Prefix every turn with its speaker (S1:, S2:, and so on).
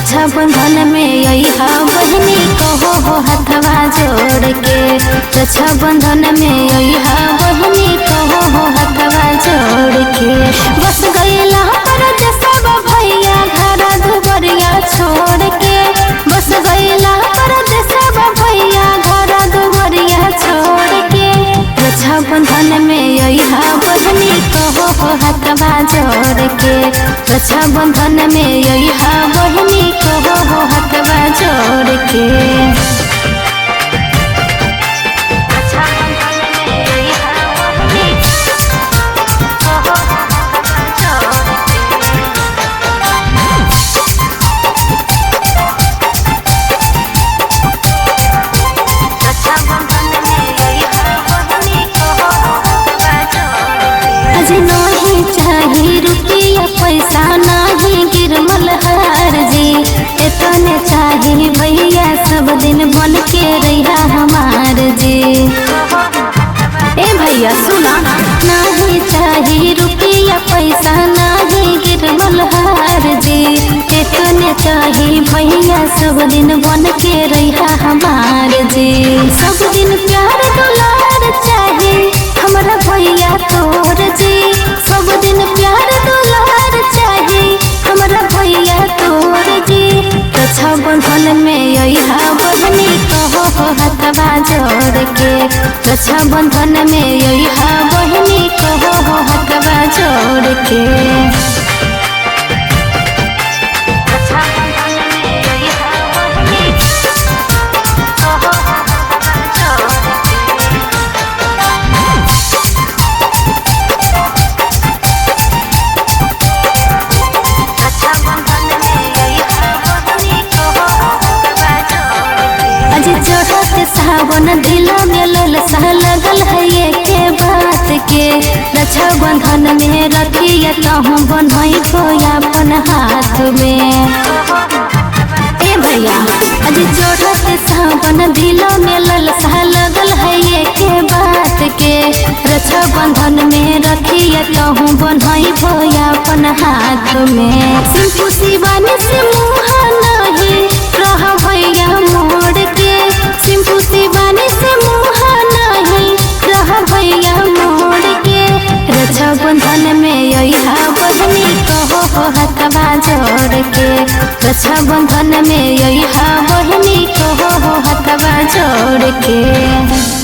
S1: रक्षाबंधन में अइहा बहिनी कहो हो हथवा जोड़ के। रक्षाबंधन में अइहा बहिनी कहो हो हथवा जोड़ के। बस गईला परदेसवा भैया घर दुबरिया छोड़ के। बस गईला परदेसवा भैया घर दुबरिया छोड़ के। रक्षाबंधन में अइहा बहिनी कहो हो हथवा जोड़ के। रक्षाबंधन में अइहा बहिनी कहो हो हथवा जोड़ के। नहीं चाहिए रुपया पैसा नहीं गिरमल हार जी। इतने चाहिए भैया सब दिन बन के रहा हमार जी। ए भैया सुना, नहीं चाहिए रुपया पैसा नहीं गिरमल हार जी। इतने चाहिए भैया सब दिन बन के रहा हमार जी। सब दिन प्यार दुलार चाहिए हमारा भैया तोर जी। सब दिन प्यार दुलार चाहिए हमारा भैया तोर जी। रक्षाबंधन में अइहा बहिनी कहो हो हथवा जोड़ के। रक्षाबंधन में अइहा बहिनी कहो हो हथवा जोड़ के। चढ़त सावन दिल में ललसा लगल है ये के बात के। रक्षाबंधन में रखिए कहूँ बन्हई को अपन हाथ में। ए भैया आज चढ़त सावन दिल में ललसा लगल है ये के बात के। रक्षाबंधन में रखिए कहूँ बन्हई को अपन हाथ में। सिंपू शिवानी से मुँह नहीं रह भैया मोड़ के। सिंपू शिवानी से मुँह नहीं रह भैया मोड़ के। रक्षाबंधन में अइहा बहिनी कहो हो हथवा जोड़ के। रक्षाबंधन में अइहा बहिनी कहो हो हथवा जोड़ के।